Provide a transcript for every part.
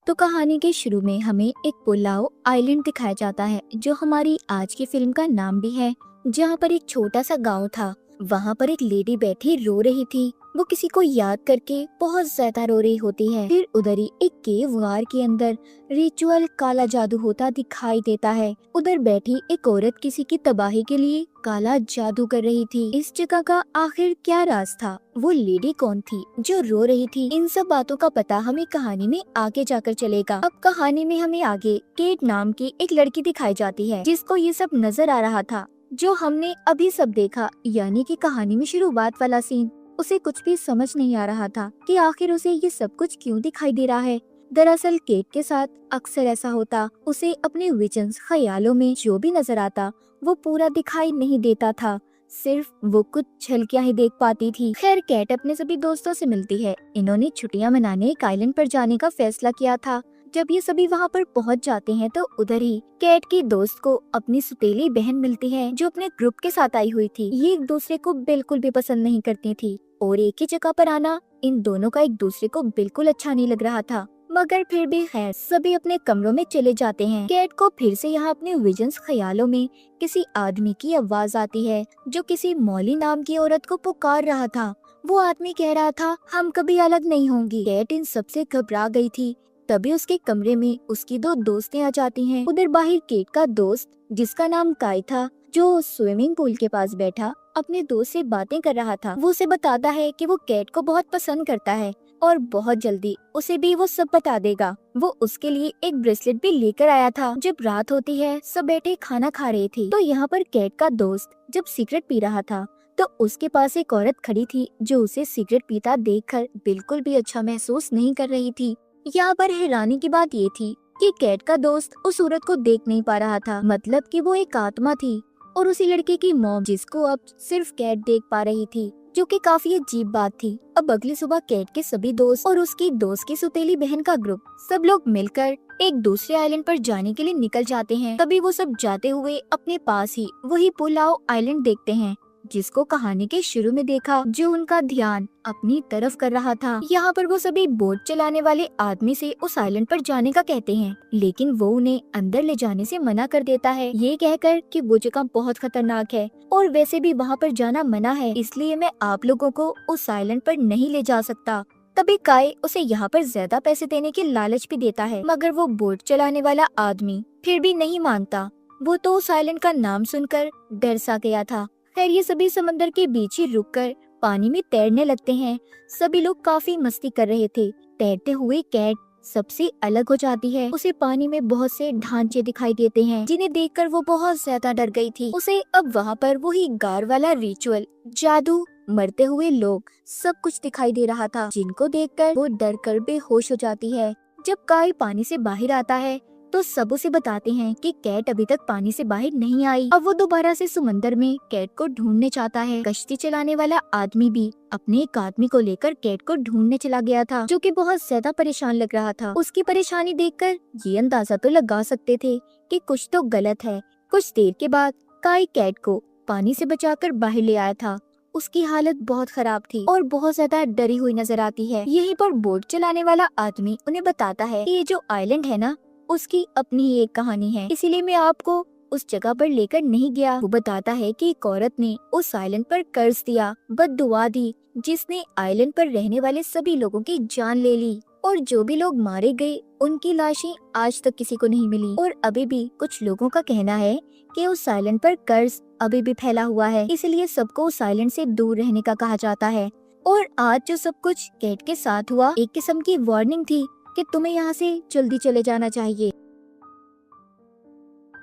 तो कहानी के शुरू में हमें एक पुलाव आइलैंड दिखाया जाता है, जो हमारी आज की फिल्म का नाम भी है। जहाँ पर एक छोटा सा गांव था। वहाँ पर एक लेडी बैठी रो रही थी। वो किसी को याद करके बहुत ज्यादा रो रही होती है। फिर उधर ही एक केव गार के अंदर रिचुअल काला जादू होता दिखाई देता है। उधर बैठी एक औरत किसी की तबाही के लिए काला जादू कर रही थी। इस जगह का आखिर क्या राज था? वो लेडी कौन थी जो रो रही थी? इन सब बातों का पता हमें कहानी में आगे जाकर चलेगा। अब कहानी में हमें आगे केट नाम की एक लड़की दिखाई जाती है, जिसको ये सब नजर आ रहा था जो हमने अभी सब देखा, यानी कि कहानी में शुरुआत वाला सीन। उसे कुछ भी समझ नहीं आ रहा था कि आखिर उसे ये सब कुछ क्यों दिखाई दे रहा है। दरअसल केट के साथ अक्सर ऐसा होता। उसे अपने विजन्स ख्यालों में जो भी नजर आता वो पूरा दिखाई नहीं देता था, सिर्फ वो कुछ झलकियां ही देख पाती थी। खैर, केट अपने सभी दोस्तों से मिलती है। इन्होंने छुट्टियां मनाने एक आइलैंड पर जाने का फैसला किया था। जब ये सभी वहाँ पर पहुँच जाते हैं तो उधर ही केट की दोस्त को अपनी सुतेली बहन मिलती है, जो अपने ग्रुप के साथ आई हुई थी। ये एक दूसरे को बिल्कुल भी पसंद नहीं करती थी और एक ही जगह पर आना इन दोनों का एक दूसरे को बिल्कुल अच्छा नहीं लग रहा था। मगर फिर भी खैर, सभी अपने कमरों में चले जाते हैं। केट को फिर से यहाँ अपने विजन्स ख्यालों में किसी आदमी की आवाज आती है, जो किसी मौली नाम की औरत को पुकार रहा था। वो आदमी कह रहा था, हम कभी अलग नहीं होंगी। केट इन सबसे घबरा गई थी। तभी उसके कमरे में उसकी दो दोस्तें आ जाती हैं। उधर बाहर केट का दोस्त, जिसका नाम काई था, जो स्विमिंग पूल के पास बैठा अपने दोस्त से बातें कर रहा था। वो उसे बताता है कि वो केट को बहुत पसंद करता है और बहुत जल्दी उसे भी वो सब बता देगा। वो उसके लिए एक ब्रेसलेट भी लेकर आया था। जब रात होती है, सब बैठे खाना खा रहे थे, तो यहाँ पर केट का दोस्त जब सिगरेट पी रहा था तो उसके पास एक औरत खड़ी थी, जो उसे सिगरेट पीता देखकर बिल्कुल भी अच्छा महसूस नहीं कर रही थी। यहाँ पर हैरानी की बात ये थी कि केट का दोस्त उस औरत को देख नहीं पा रहा था, मतलब कि वो एक आत्मा थी और उसी लड़के की मॉम, जिसको अब सिर्फ केट देख पा रही थी, जो कि काफी अजीब बात थी। अब अगली सुबह केट के सभी दोस्त और उसकी दोस्त की सुतेली बहन का ग्रुप, सब लोग मिलकर एक दूसरे आइलैंड पर जाने के लिए निकल जाते हैं। तभी वो सब जाते हुए अपने पास ही वही पुलाव आइलैंड देखते हैं, जिसको कहानी के शुरू में देखा, जो उनका ध्यान अपनी तरफ कर रहा था। यहाँ पर वो सभी बोट चलाने वाले आदमी से उस आइलैंड पर जाने का कहते हैं, लेकिन वो उन्हें अंदर ले जाने से मना कर देता है, ये कहकर कि वो जगह बहुत खतरनाक है और वैसे भी वहाँ पर जाना मना है, इसलिए मैं आप लोगों को उस आइलैंड पर नहीं ले जा सकता। तभी काई उसे यहाँ पर ज्यादा पैसे देने की लालच भी देता है, मगर वो बोट चलाने वाला आदमी फिर भी नहीं मानता। वो तो उस आइलैंड का नाम सुनकर डर सा गया था। खैर, ये सभी समंदर के बीच ही रुककर पानी में तैरने लगते हैं। सभी लोग काफी मस्ती कर रहे थे। तैरते हुए केट सबसे अलग हो जाती है। उसे पानी में बहुत से ढांचे दिखाई देते हैं, जिन्हें देखकर वो बहुत ज्यादा डर गई थी। उसे अब वहाँ पर वही गार वाला रिचुअल, जादू, मरते हुए लोग, सब कुछ दिखाई दे रहा था, जिनको देखकर वो डर कर बेहोश हो जाती है। जब काई पानी से बाहर आता है तो सब उसे बताते हैं कि केट अभी तक पानी से बाहर नहीं आई। अब वो दोबारा से समंदर में केट को ढूंढने चाहता है। कश्ती चलाने वाला आदमी भी अपने एक आदमी को लेकर केट को ढूंढने चला गया था, जो कि बहुत ज्यादा परेशान लग रहा था। उसकी परेशानी देखकर ये अंदाजा तो लगा सकते थे कि कुछ तो गलत है। कुछ देर के बाद काई केट को पानी से बचाकर बाहर ले आया था। उसकी हालत बहुत खराब थी और बहुत ज्यादा डरी हुई नजर आती है। यहीं पर बोट चलाने वाला आदमी उन्हें बताता है कि ये जो आइलैंड है ना, उसकी अपनी ही एक कहानी है, इसीलिए मैं आपको उस जगह पर लेकर नहीं गया। वो बताता है कि एक औरत ने उस आइलैंड पर कर्ज दिया, बद्दुआ दी, जिसने आइलैंड पर रहने वाले सभी लोगों की जान ले ली और जो भी लोग मारे गए उनकी लाशें आज तक किसी को नहीं मिली। और अभी भी कुछ लोगों का कहना है कि उस आइलैंड पर कर्ज अभी भी फैला हुआ है, इसलिए सबको उस आइलैंड से दूर रहने का कहा जाता है। और आज जो सब कुछ केट के साथ हुआ, एक किस्म की वार्निंग थी कि तुम्हें यहाँ से जल्दी चले जाना चाहिए।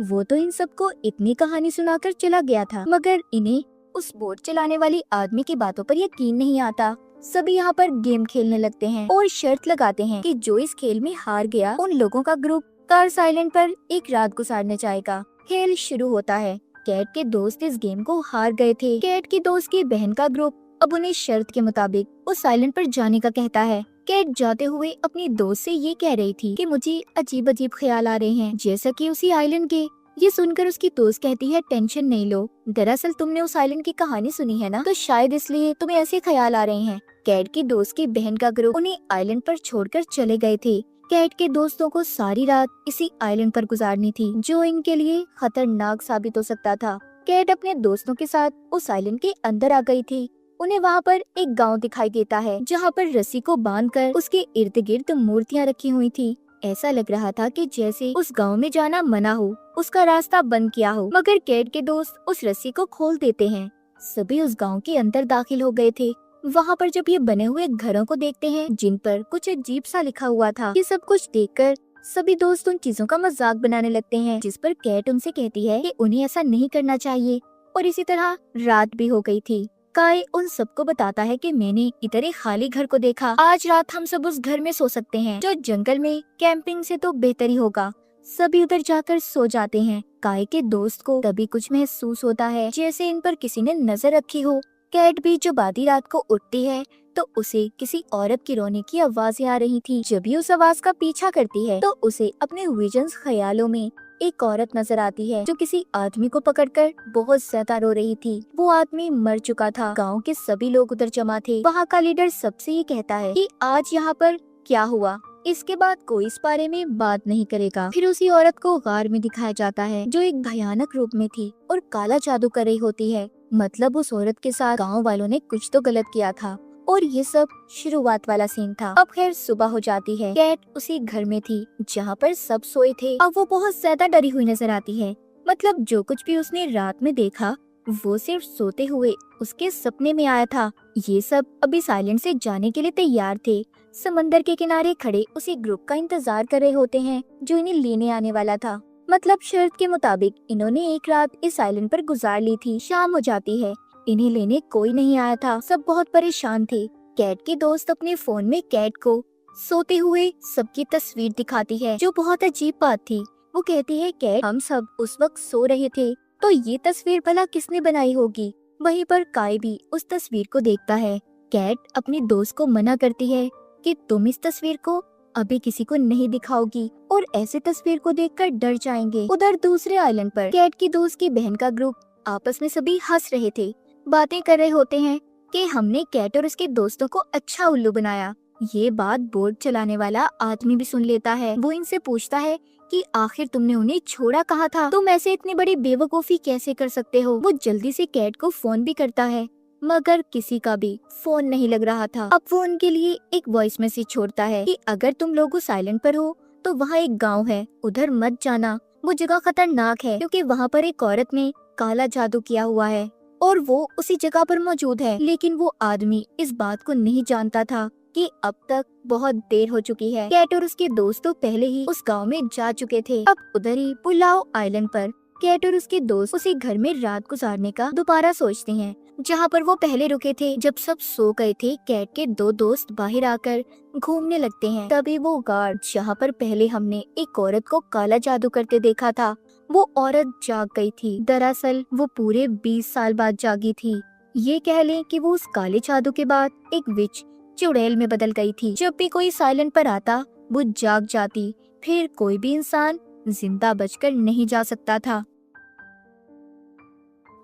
वो तो इन सबको इतनी कहानी सुनाकर चला गया था, मगर इन्हें उस बोट चलाने वाली आदमी की बातों पर यकीन नहीं आता। सभी यहाँ पर गेम खेलने लगते हैं और शर्त लगाते हैं कि जो इस खेल में हार गया, उन लोगों का ग्रुप कार्स आइलैंड पर एक रात गुजारने जाएगा। खेल शुरू होता है। केट के दोस्त इस गेम को हार गए थे। केट की दोस्त की बहन का ग्रुप अब उन्हें शर्त के मुताबिक उस आइलैंड पर जाने का कहता है। केट जाते हुए अपनी दोस्त से ये कह रही थी कि मुझे अजीब अजीब ख्याल आ रहे हैं, जैसा कि उसी आइलैंड के। ये सुनकर उसकी दोस्त कहती है, टेंशन नहीं लो, दरअसल तुमने उस आइलैंड की कहानी सुनी है ना, तो शायद इसलिए तुम्हें ऐसे ख्याल आ रहे हैं। केट की दोस्त की बहन का ग्रुप उन्हें आइलैंड पर छोड़कर चले गए थे कैट के दोस्तों को सारी रात इसी आइलैंड पर गुजारनी थी, जो इनके लिए खतरनाक साबित हो सकता था। कैट अपने दोस्तों के साथ उस आइलैंड के अंदर आ गई थी। उन्हें वहाँ पर एक गांव दिखाई देता है, जहाँ पर रस्सी को बांधकर उसके इर्द गिर्द मूर्तियाँ रखी हुई थी। ऐसा लग रहा था कि जैसे उस गांव में जाना मना हो, उसका रास्ता बंद किया हो। मगर कैट के दोस्त उस रस्सी को खोल देते हैं। सभी उस गांव के अंदर दाखिल हो गए थे। वहाँ पर जब ये बने हुए घरों को देखते हैं, जिन पर कुछ अजीब सा लिखा हुआ था, ये सब कुछ देखकर सभी दोस्त उन चीजों का मजाक बनाने लगते हैं, जिस पर कैट उनसे कहती है कि उन्हें ऐसा नहीं करना चाहिए। और इसी तरह रात भी हो गई थी। काय उन सबको बताता है कि मैंने इधर एक खाली घर को देखा। आज रात हम सब उस घर में सो सकते हैं, जो जंगल में कैंपिंग से तो बेहतर ही होगा। सभी उधर जाकर सो जाते हैं। काय के दोस्त को तभी कुछ महसूस होता है, जैसे इन पर किसी ने नजर रखी हो। कैट भी जब आधी रात को उठती है तो उसे किसी औरत की रोने की आवाजें आ रही थी। जब भी उस आवाज का पीछा करती है तो उसे अपने विजन्स ख्यालों में एक औरत नजर आती है, जो किसी आदमी को पकड़कर बहुत ज्यादा रो रही थी। वो आदमी मर चुका था। गांव के सभी लोग उधर जमा थे। वहाँ का लीडर सबसे ये कहता है कि आज यहाँ पर क्या हुआ, इसके बाद कोई इस बारे में बात नहीं करेगा। फिर उसी औरत को गार में दिखाया जाता है, जो एक भयानक रूप में थी और काला जादू कर रही होती है। मतलब उस औरत के साथ गाँव वालों ने कुछ तो गलत किया था। और ये सब शुरुआत वाला सीन था। अब खैर सुबह हो जाती है। कैट उसी घर में थी जहाँ पर सब सोए थे। अब वो बहुत ज्यादा डरी हुई नजर आती है। मतलब जो कुछ भी उसने रात में देखा वो सिर्फ सोते हुए उसके सपने में आया था। ये सब अभी साइलेंट से जाने के लिए तैयार थे। समंदर के किनारे खड़े उसी ग्रुप का इंतजार कर रहे होते हैं, जो इन्हें लेने आने वाला था। मतलब शर्त के मुताबिक इन्होंने एक रात इस आइलैंड पर गुजार ली थी। शाम हो जाती है। इन्हें लेने कोई नहीं आया था। सब बहुत परेशान थे। कैट के दोस्त अपने फोन में कैट को सोते हुए सबकी तस्वीर दिखाती है, जो बहुत अजीब बात थी। वो कहती है, कैट हम सब उस वक्त सो रहे थे, तो ये तस्वीर भला किसने बनाई होगी। वहीं पर काय भी उस तस्वीर को देखता है। कैट अपनी दोस्त को मना करती है कि तुम इस तस्वीर को अभी किसी को नहीं दिखाओगी, और ऐसे तस्वीर को देखकर डर जाएंगे। उधर दूसरे आइलैंड पर कैट की दोस्त की बहन का ग्रुप आपस में सभी हंस रहे थे, बातें कर रहे होते हैं कि हमने कैट और उसके दोस्तों को अच्छा उल्लू बनाया। ये बात बोट चलाने वाला आदमी भी सुन लेता है। वो इनसे पूछता है कि आखिर तुमने उन्हें छोड़ा कहाँ था, तुम ऐसे इतनी बड़ी बेवकूफी कैसे कर सकते हो। वो जल्दी से कैट को फोन भी करता है, मगर किसी का भी फोन नहीं लग रहा था। अब वो उनके लिए एक वॉइस मैसेज छोड़ता है कि अगर तुम लोग उस आइलैंड पर हो तो वहाँ एक गाँव है, उधर मत जाना। वो जगह खतरनाक है, क्योंकि वहाँ पर एक औरत ने काला जादू किया हुआ है और वो उसी जगह पर मौजूद है। लेकिन वो आदमी इस बात को नहीं जानता था कि अब तक बहुत देर हो चुकी है। कैट और उसके दोस्त तो पहले ही उस गांव में जा चुके थे। अब उधर ही पुलाव आइलैंड पर कैट और उसके दोस्त उसी घर में रात गुजारने का दोबारा सोचते हैं, जहाँ पर वो पहले रुके थे। जब सब सो गए थे, कैट के दो दोस्त बाहर आकर घूमने लगते हैं। तभी वो गार्ड, जहाँ पर पहले हमने एक औरत को काला जादू करते देखा था, वो औरत जाग गई थी। दरअसल वो पूरे 20 साल बाद जागी थी। ये कह लें कि वो उस काले जादू के बाद एक विच चुड़ैल में बदल गई थी। जब भी कोई साइलेंट पर आता वो जाग जाती, फिर कोई भी इंसान जिंदा बचकर नहीं जा सकता था।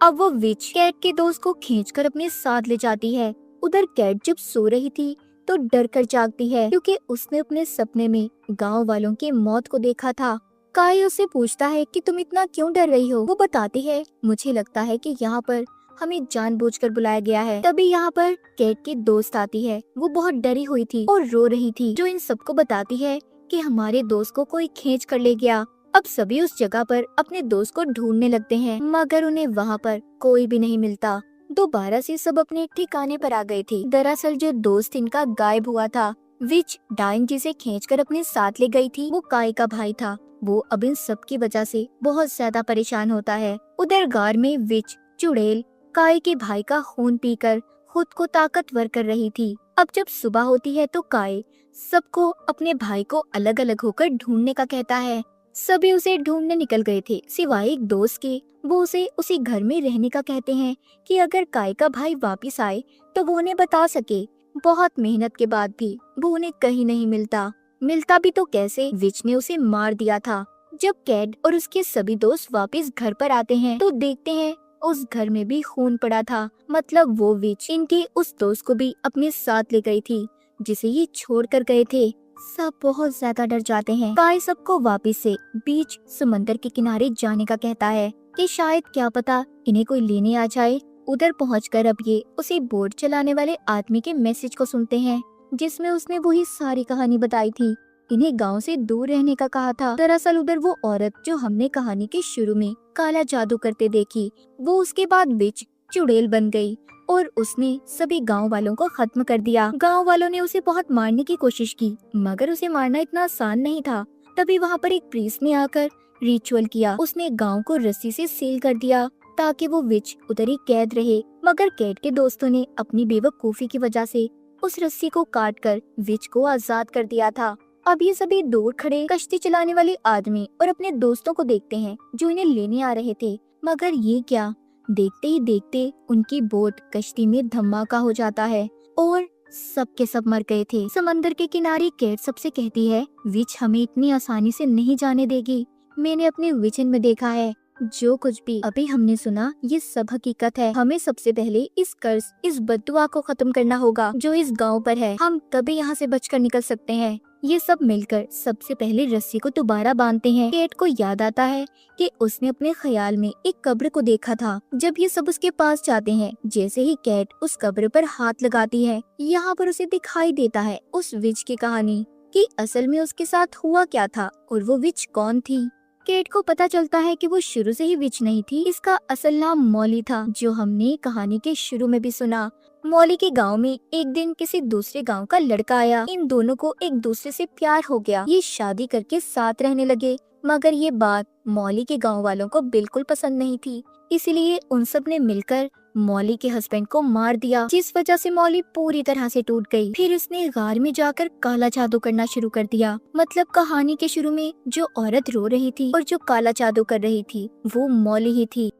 अब वो विच कैट के दोस्त को खींचकर अपने साथ ले जाती है। उधर कैट जब सो रही थी तो डर कर जागती है, क्योंकि उसने अपने सपने में गांव वालों की मौत को देखा था। काय उससे पूछता है कि तुम इतना क्यों डर रही हो। वो बताती है, मुझे लगता है कि यहाँ पर हमें जानबूझकर बुलाया गया है। तभी यहाँ पर कैट की दोस्त आती है। वो बहुत डरी हुई थी और रो रही थी, जो इन सबको बताती है कि हमारे दोस्त को कोई खींच कर ले गया। अब सभी उस जगह पर अपने दोस्त को ढूंढने लगते हैं, मगर उन्हें वहाँ पर कोई भी नहीं मिलता। दोबारा से सब अपने ठिकाने पर आ गए थे। दरअसल जो दोस्त इनका गायब हुआ था, विच डाइन जिसे खींचकर अपने साथ ले गई थी, वो काय का भाई था। वो अब इन सब की वजह से बहुत ज्यादा परेशान होता है। उधर गार में विच चुड़ैल काय के भाई का खून पीकर खुद को ताकतवर कर रही थी। अब जब सुबह होती है तो काय सबको अपने भाई को अलग अलग होकर ढूंढने का कहता है। सभी उसे ढूंढने निकल गए थे, सिवाय एक दोस्त के। वो उसे उसी घर में रहने का कहते हैं कि अगर काय का भाई वापिस आए तो वो उन्हें बता सके। बहुत मेहनत के बाद भी वो उन्हें कहीं नहीं मिलता भी तो कैसे, विच ने उसे मार दिया था। जब कैट और उसके सभी दोस्त वापस घर पर आते हैं तो देखते हैं उस घर में भी खून पड़ा था। मतलब वो विच इनके उस दोस्त को भी अपने साथ ले गई थी, जिसे ये छोड़ कर गए थे। सब बहुत ज्यादा डर जाते हैं। काई सबको वापस से बीच समंदर के किनारे जाने का कहता है कि शायद क्या पता इन्हें कोई लेने आ जाए। उधर पहुंचकर अब ये उसी बोट चलाने वाले आदमी के मैसेज को सुनते हैं जिसमें उसने वही सारी कहानी बताई थी। इन्हें गांव से दूर रहने का कहा था। दरअसल उधर वो औरत जो हमने कहानी के शुरू में काला जादू करते देखी, वो उसके बाद बिच चुड़ैल बन गई और उसने सभी गांव वालों को खत्म कर दिया। गांव वालों ने उसे बहुत मारने की कोशिश की, मगर उसे मारना इतना आसान नहीं था। तभी वहाँ पर एक प्रीस्ट ने आकर रिचुअल किया। उसने गांव को रस्सी से सील कर दिया ताकि वो विच उधर ही कैद रहे। मगर कैट के दोस्तों ने अपनी बेवकूफी की वजह से उस रस्सी को काटकर विच को आजाद कर दिया था। अब ये सभी दूर खड़े कश्ती चलाने वाले आदमी और अपने दोस्तों को देखते हैं जो इन्हें लेने आ रहे थे। मगर ये क्या, देखते ही देखते उनकी बोट कश्ती में धमाका हो जाता है और सब के सब मर गए थे। समंदर के किनारे कैट सबसे कहती है, विच हमें इतनी आसानी से नहीं जाने देगी। मैंने अपने विजन में देखा है, जो कुछ भी अभी हमने सुना ये सब हकीकत है। हमें सबसे पहले इस कर्ज, इस बद्दुआ को खत्म करना होगा जो इस गांव पर है। हम तभी यहाँ से बचकर निकल सकते हैं। ये सब मिलकर सबसे पहले रस्सी को दोबारा बांधते हैं। कैट को याद आता है कि उसने अपने ख्याल में एक कब्र को देखा था। जब ये सब उसके पास जाते हैं, जैसे ही कैट उस कब्र पर हाथ लगाती है, यहाँ पर उसे दिखाई देता है उस विच की कहानी कि असल में उसके साथ हुआ क्या था और वो विच कौन थी। केट को पता चलता है कि वो शुरू से ही विच नहीं थी। इसका असल नाम मॉली था, जो हमने कहानी के शुरू में भी सुना। मॉली के गांव में एक दिन किसी दूसरे गांव का लड़का आया। इन दोनों को एक दूसरे से प्यार हो गया। ये शादी करके साथ रहने लगे, मगर ये बात मॉली के गांव वालों को बिल्कुल पसंद नहीं थी। इसलिए उन सब ने मिलकर मॉली के हस्बैंड को मार दिया, जिस वजह से मॉली पूरी तरह से टूट गई। फिर उसने गार में जाकर काला जादू करना शुरू कर दिया। मतलब कहानी के शुरू में जो औरत रो रही थी और जो काला जादू कर रही थी वो मॉली ही थी।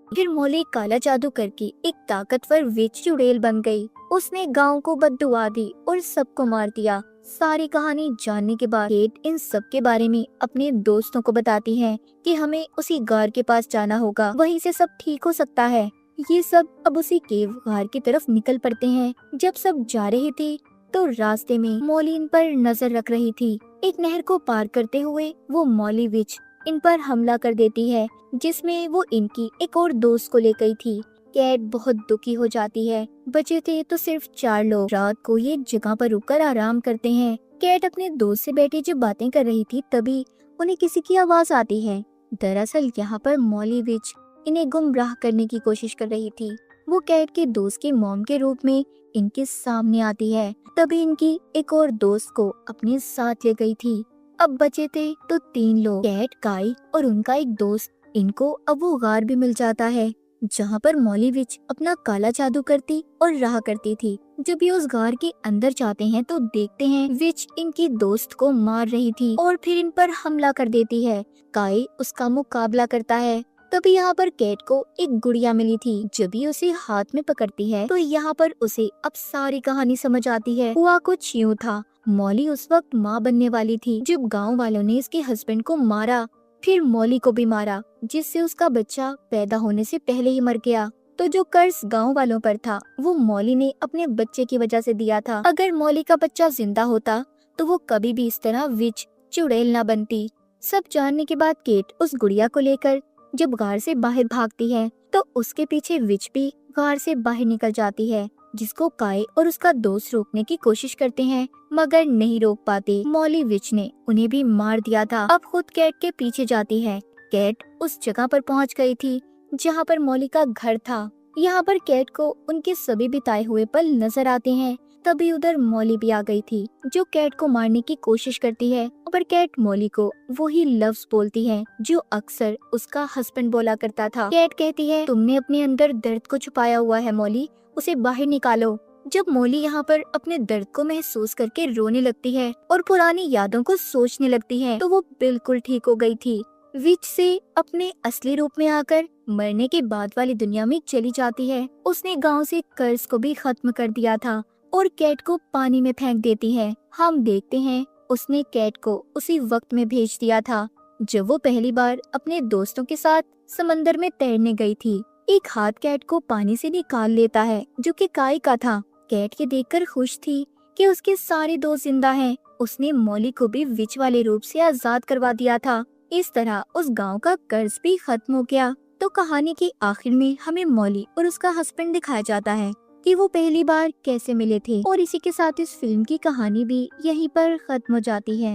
फिर मॉली काला जादू करके एक ताकतवर विच चुड़ैल बन गई। उसने गांव को बद्दुआ दी और सबको मार दिया। सारी कहानी जानने के बाद केट इन सब के बारे में अपने दोस्तों को बताती है कि हमें उसी गार के पास जाना होगा, वहीं से सब ठीक हो सकता है। ये सब अब उसी केव गार की तरफ निकल पड़ते हैं। जब सब जा रहे थे तो रास्ते में मॉली इन पर नजर रख रही थी। एक नहर को पार करते हुए वो मॉली विच इन पर हमला कर देती है, जिसमें वो इनकी एक और दोस्त को ले गई थी। कैट बहुत दुखी हो जाती है। बचे थे तो सिर्फ 4 लोग। रात को ये जगह पर रुककर आराम करते हैं। कैट अपने दोस्त से बैठी जब बातें कर रही थी, तभी उन्हें किसी की आवाज आती है। दरअसल यहाँ पर मॉली विच इन्हें गुमराह करने की कोशिश कर रही थी। वो कैट के दोस्त की मॉम के रूप में इनके सामने आती है। तभी इनकी एक और दोस्त को अपने साथ ले गई थी। अब बचे थे तो 3 लोग, कैट, काई और उनका एक दोस्त। इनको अब वो गार भी मिल जाता है जहाँ पर मॉली विच अपना काला जादू करती और रहा करती थी। जब ये उस गार के अंदर जाते हैं तो देखते हैं विच इनकी दोस्त को मार रही थी और फिर इन पर हमला कर देती है। काई उसका मुकाबला करता है। तभी यहाँ पर कैट को एक गुड़िया मिली थी। जब ये उसे हाथ में पकड़ती है तो यहाँ पर उसे अब सारी कहानी समझ आती है। हुआ कुछ यूँ था, मॉली उस वक्त माँ बनने वाली थी जब गाँव वालों ने इसके हस्बैंड को मारा, फिर मॉली को भी मारा, जिससे उसका बच्चा पैदा होने से पहले ही मर गया। तो जो कर्ज गांव वालों पर था वो मॉली ने अपने बच्चे की वजह से दिया था। अगर मॉली का बच्चा जिंदा होता तो वो कभी भी इस तरह विच चुड़ैल न बनती। सब जानने के बाद केट उस गुड़िया को लेकर जब गार से बाहर भागती है तो उसके पीछे विच भी गार से बाहर निकल जाती है, जिसको काई और उसका दोस्त रोकने की कोशिश करते हैं मगर नहीं रोक पाते। मॉली विच ने उन्हें भी मार दिया था। अब खुद कैट के पीछे जाती है। कैट उस जगह पर पहुंच गई थी जहां पर मॉली का घर था। यहाँ पर कैट को उनके सभी बिताए हुए पल नजर आते हैं। तभी उधर मॉली भी आ गई थी जो कैट को मारने की कोशिश करती है, पर कैट मॉली को वही लफ्ज बोलती है जो अक्सर उसका हस्बैंड बोला करता था। कैट कहती है, तुमने अपने अंदर दर्द को छुपाया हुआ है मॉली, उसे बाहर निकालो। जब मॉली यहाँ पर अपने दर्द को महसूस करके रोने लगती है और पुरानी यादों को सोचने लगती है तो वो बिल्कुल ठीक हो गई थी। विच से अपने असली रूप में आकर मरने के बाद वाली दुनिया में चली जाती है। उसने गांव से कर्ज को भी खत्म कर दिया था और कैट को पानी में फेंक देती है। हम देखते हैं उसने कैट को उसी वक्त में भेज दिया था जब वो पहली बार अपने दोस्तों के साथ समंदर में तैरने गई थी। एक हाथ कैट को पानी से निकाल लेता है जो कि काई का था। कैट ये देखकर खुश थी कि उसके सारे दोस्त जिंदा हैं। उसने मॉली को भी विच वाले रूप से आजाद करवा दिया था। इस तरह उस गांव का कर्ज भी खत्म हो गया। तो कहानी के आखिर में हमें मॉली और उसका हस्बैंड दिखाया जाता है कि वो पहली बार कैसे मिले थे। और इसी के साथ इस फिल्म की कहानी भी यहीं पर खत्म हो जाती है।